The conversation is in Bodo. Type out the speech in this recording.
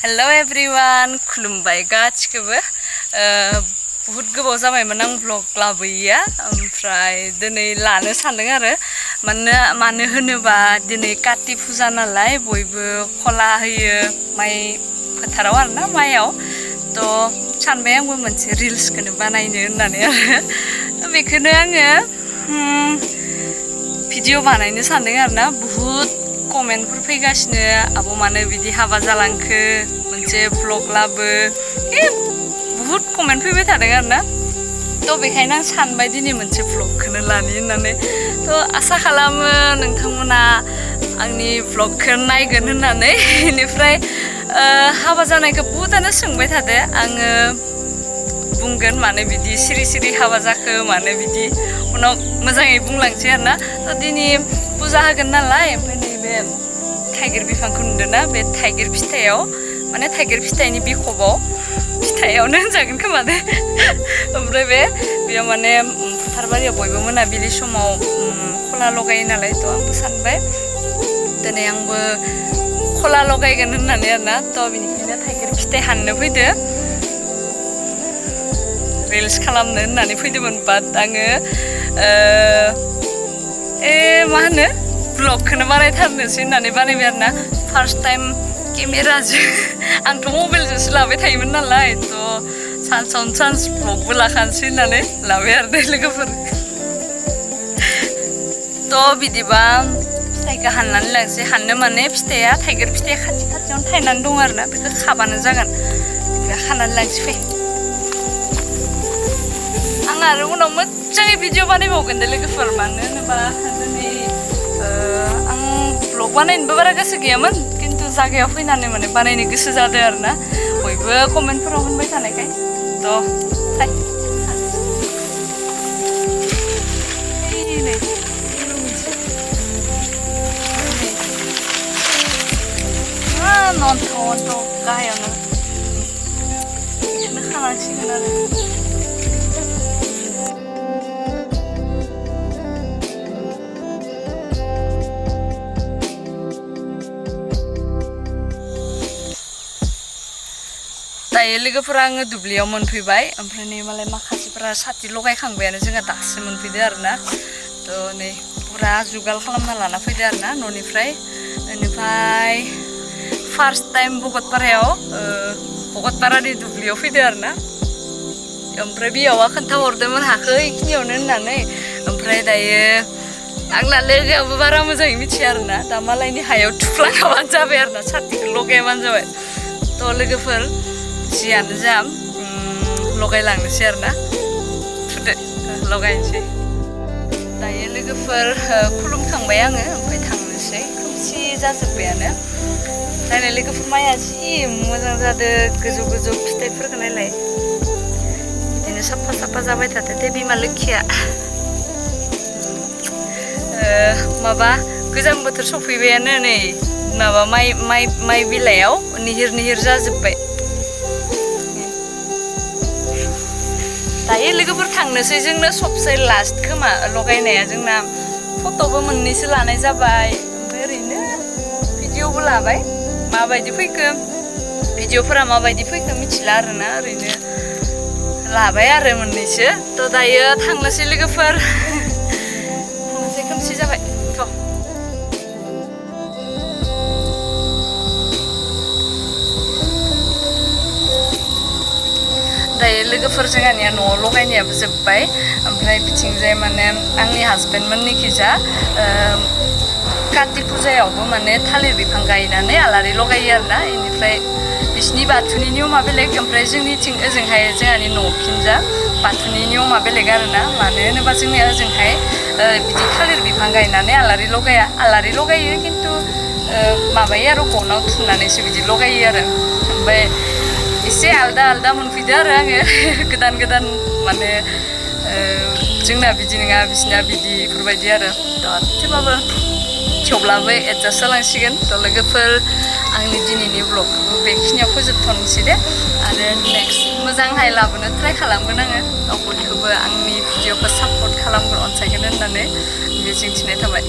हेलो एवरीवन खुलुमबाय गासिखौबो बहुत गोबाव जाबायमोन आं ब्लग लाबोयैया ओमफ्राय दिनै लानो सानदों आरो मानो होनोबा दिनै काति फुजा नालाय बयबो खला होयो माइ फोथाराव आरोना माइयाव थ' सानबाय आंबो मोनसे रिल्सखौनो बानायनो होननानै आरो बेखौनो आङो भिडिअ बानायनो सानदों आरोना बहुत कमेन्टफोर फैगासिनो आब' मानो बिदि हाबा जालांखो मोनसे ब्लग लाबो बहुत कमेन्ट फैबाय थादों आरोना थ' बेखायनो आं सानबाय दिनै मोनसे ब्लगखौनो लानि होननानै थ' आसा खालामो नोंथांमोना आंनि ब्लगखौ नायगोन होननानै बेनिफ्राय हाबा जानायखौ बहुतानो सोंबाय थादो आङो बुंगोन मानो बिदि सिरि सिरि हाबा जाखो मानो बिदि उनाव मोजाङै बुंलांसै आरोना थ' दिनै फुजा होगोन नालाय ओमफ्राय नैबे थाइगिर बिफांखौ नुदोंना बे थाइगिर फिथाइयाव माने थाइगिर फिथाइनि बिखबाव फिथाइयावनो होनजागोन खोमा दे ओमफ्राय बेयाव माने फोथारबारियाव बयबो मोनाबिलि समाव खला लगायो नालाय थ' आंबो सानबाय दिनै आंबो खला लगायगोन होननानै आरोना थ' बेनिखायनो थाइगिर फिथाइ हाननो फैदो रिल्स खालामनो होननानै फैदोंमोन बाट आङो मा होनो ब्लगखौनो बानायथारनोसै होननानै बानायबाय आरोना फार्स्ट टाइम केमेराजों आंथ' मबाइलजोंसो लाबाय थायोमोन नालाय थ' सानसावनो सान्स ब्लगबो लाखानोसै होननानै लाबाय आरो दै लोगोफोर थ' बिदिबा फिथाइखौ हाननानै लांसै हाननो माने फिथाइया थाइगिर फिथाइया खाथि खाथियावनो थायनानै दं आरोना बेखौ खाबानो जागोन बेखौ खानानै लांसै फै आं आरो उनाव मोजाङै भिडिअ बानायबावगोन दे लोगोफोर मानो होनोबा दिनै आं ब्लग बानायनोबो बारा गोसो गैयामोन खिन्थु जायगायाव फैनानै माने बानायनो गोसो जादों आरोना बयबो कमेन्टफोराव होनबाय थानायखाय थ' नन्थ' गाहायावनो बेखौनो खानांसिगोन आरो दायो लोगोफोरा आङो दुब्लियाव मोनफैबाय ओमफ्राय नै मालाय माखासेफोरा साथि लगायखांबायानो जोंहा दासो मोनफैदो आरोना थ' नै फुरा जुगाल खालामना लाना फैदो आरोना न'निफ्राय बेनिफ्राय फार्स्ट टाइम भगतपारानि दुब्लियाव फैदो आरोना ओमफ्राय बियावा खोन्थाहरदोंमोन हाखो इखिनियावनो होननानै ओमफ्राय दायो आंना लोगोआबो बारा मोजाङै मिथिया आरोना दा मालायनि हायाव थुफ्लाङाबानो जाबाय आरोना साथिखौ लगायाबानो जाबाय थ' लोगोफोर जियानो जा लगायलांनोसै आरोना थुदो लगायनोसै दायो लोगोफोर खुलुमखांबाय आङो ओमफ्राय थांनोसै खोमसि जाजोब्बायानो नायलाय लोगोफोर माइया जि मोजां जादों गोजौ गोजौ फिथाइफोरखौ नायलाय बिदिनो साफा साफा जाबाय थादो दे बिमा लोखिया माबा गोजां बोथोर सफैबायानो नै माबा माइ बिलाइयाव निहिर निहिर जाजोब्बाय दायो लोगोफोर थांनोसै जोंनो सबसे लास्ट खोमा लगायनाया जोंना फट'बो मोननैसो लानाय जाबाय ओमफ्राय ओरैनो भिडिअबो लाबाय माबायदि फैखो भिडिअफोरा माबायदि फैखो मिथिला आरोना ओरैनो लाबाय आरो मोननैसो थ' दायो थांनोसै लोगोफोर थांनोसै खोमसि जाबाय दायो लोगोफोर जोंहानिया न'आव लगायनायाबो जोब्बाय ओमफ्राय बिथिंजाय माने आंनि हासबेन्डमोननिखिजा काति फुजायावबो माने थालिर बिफां गायनानै आलारि लगायो आरोना बेनिफ्राय बिसिनि बाथौनि नियमा बेलेग ओमफ्राय जोंनिथिं ओजोंहाय जोंहानि न'खिनजा बाथौनि नियमा बेलेग आरोना मानो होनोबा जोंनिया ओजोंहाय बिदि थालिर बिफां गायनानै आलारि लगायो खिन्थु माबायो आरो गनाव थुनानैसो बिदि लगायो आरो ओमफ्राय एसे आलदा मोनफैदो आरो आङो गोदान माने जोंना बिदि नङा बिसिना बिदि बेफोरबायदि आरो थेवब्लाबो एडजास्ट जालांसिगोन थ' लोगोफोर आंनि दिनैनि ब्लगखौबो बेखिनियाव फोजोबथ'नोसै दे आरो नेक्स्ट मोजांहाय लाबोनो ट्राइ खालामगोन आङो बयखौबो आंनि भिडिअखौ सापर्ट खालामगोन अनसायगोन होननानै मिजिंथिनाय थाबाय